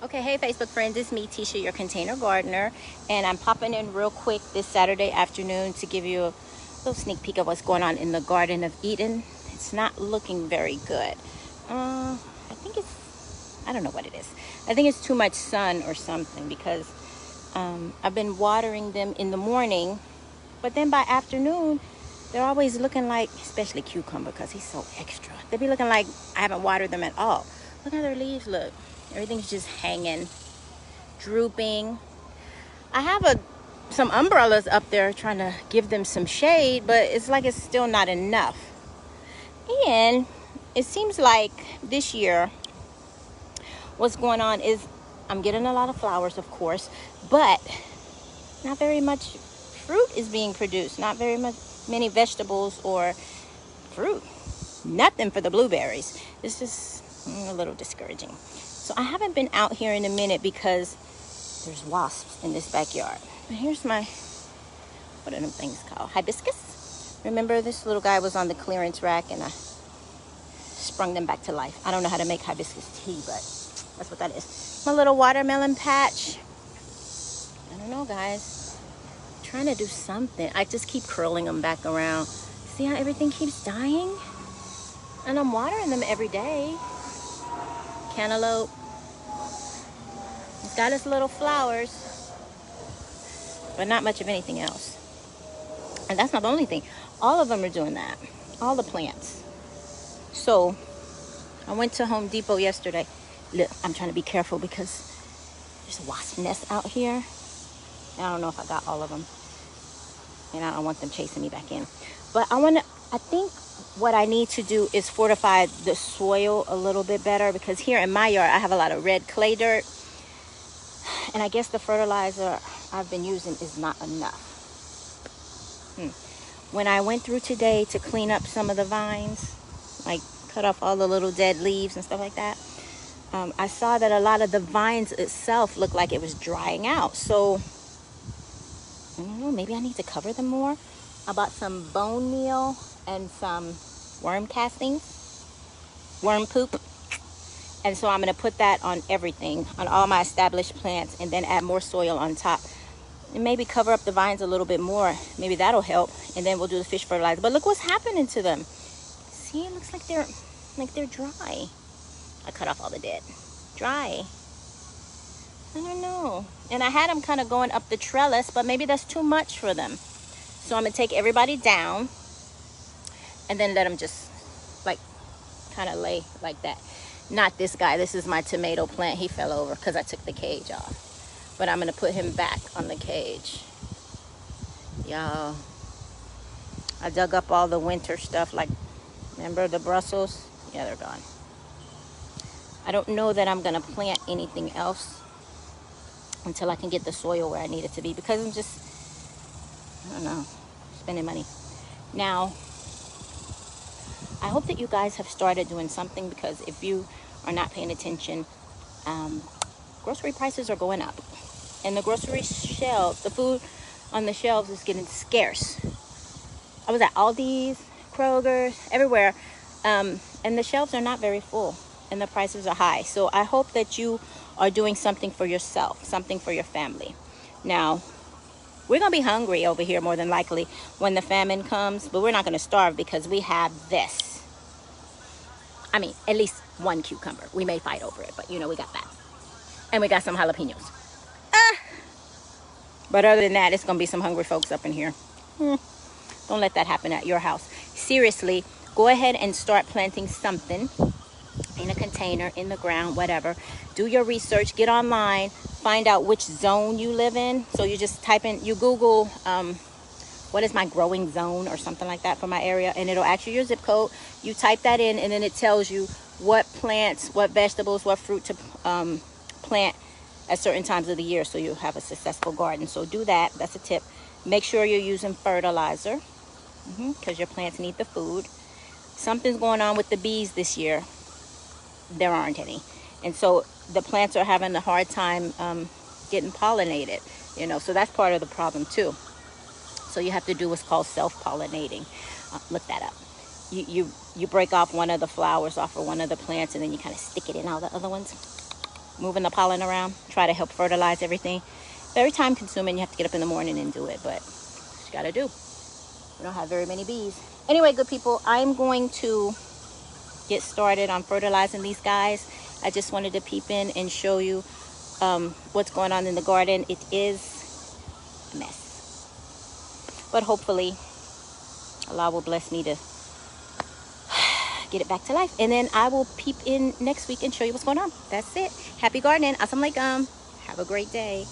Okay, hey Facebook friends, it's me, Tisha, your container gardener, and I'm popping in real quick this Saturday afternoon to give you a little sneak peek of what's going on in the Garden of Eatin. It's not looking very good. I don't know what it is. I think it's too much sun or something because I've been watering them in the morning, but then by afternoon, they're always looking like, especially cucumber because he's so extra, they be looking like I haven't watered them at all. Look how their leaves look. Everything's just hanging, drooping. I have some umbrellas up there trying to give them some shade, but it's like it's still not enough. And it seems like this year what's going on is I'm getting a lot of flowers, of course, but not very much fruit is being produced. Not very many vegetables or fruit. Nothing for the blueberries. It's just a little discouraging. So I haven't been out here in a minute because there's wasps in this backyard. And here's my, what are them things called? Hibiscus. Remember, this little guy was on the clearance rack and I sprung them back to life. I don't know how to make hibiscus tea, but that's what that is. My little watermelon patch. I don't know, guys. I'm trying to do something. I just keep curling them back around. See how everything keeps dying? And I'm watering them every day. Cantaloupe. It's got its little flowers, but not much of anything else. And that's not the only thing. All of them are doing that. All the plants. So I went to Home Depot yesterday. Look, I'm trying to be careful because there's a wasp nest out here. And I don't know if I got all of them. And I don't want them chasing me back in. But I think what I need to do is fortify the soil a little bit better, because here in my yard I have a lot of red clay dirt, and I guess the fertilizer I've been using is not enough. When I went through today to clean up some of the vines, like cut off all the little dead leaves and stuff like that, I saw that a lot of the vines itself looked like it was drying out. So I don't know, maybe I need to cover them more. I bought some bone meal and some worm castings, worm poop. And so I'm going to put that on everything, on all my established plants, and then add more soil on top. And maybe cover up the vines a little bit more. Maybe that'll help. And then we'll do the fish fertilizer. But look what's happening to them. See, it looks like they're dry. I cut off all the dead. Dry. I don't know. And I had them kind of going up the trellis, but maybe that's too much for them. So I'm going to take everybody down and then let them just like kind of lay like that. Not this guy. This is my tomato plant. He fell over because I took the cage off. But I'm going to put him back on the cage. Y'all, I dug up all the winter stuff. Like, remember the Brussels? Yeah, they're gone. I don't know that I'm going to plant anything else until I can get the soil where I need it to be, because I'm just, I don't know, spending money. Now, I hope that you guys have started doing something, because if you are not paying attention, grocery prices are going up. And the grocery shelves, the food on the shelves is getting scarce. I was at Aldi's, Kroger's, everywhere, and the shelves are not very full and the prices are high. So I hope that you are doing something for yourself, something for your family. Now, we're going to be hungry over here more than likely when the famine comes, but we're not going to starve because we have this. I mean, at least one cucumber. We may fight over it, but you know, we got that. And we got some jalapenos. But other than that, it's going to be some hungry folks up in here. Don't let that happen at your house. Seriously, go ahead and start planting something in a container, in the ground, whatever. Do your research, get online, find out which zone you live in. So you just type in, you Google, what is my growing zone or something like that for my area, and it'll ask you your zip code. You type that in, and then it tells you what plants, what vegetables, what fruit to plant at certain times of the year, so you have a successful garden. So do that. That's a tip. Make sure you're using fertilizer, because your plants need the food. Something's going on with the bees this year. There aren't any, and so the plants are having a hard time getting pollinated, you know, so that's part of the problem too. So you have to do what's called self-pollinating. Look that up. You break off one of the flowers off of one of the plants, and then you kind of stick it in all the other ones. moving the pollen around, try to help fertilize everything. Very time consuming. You have to get up in the morning and do it, but it's you gotta do. We don't have very many bees. Anyway, good people, I'm going to get started on fertilizing these guys. I just wanted to peep in and show you what's going on in the garden. It is a mess, but hopefully Allah will bless me to get it back to life, and then I will peep in next week and show you what's going on. That's it. Happy gardening. Assalamu alaikum. Have a great day.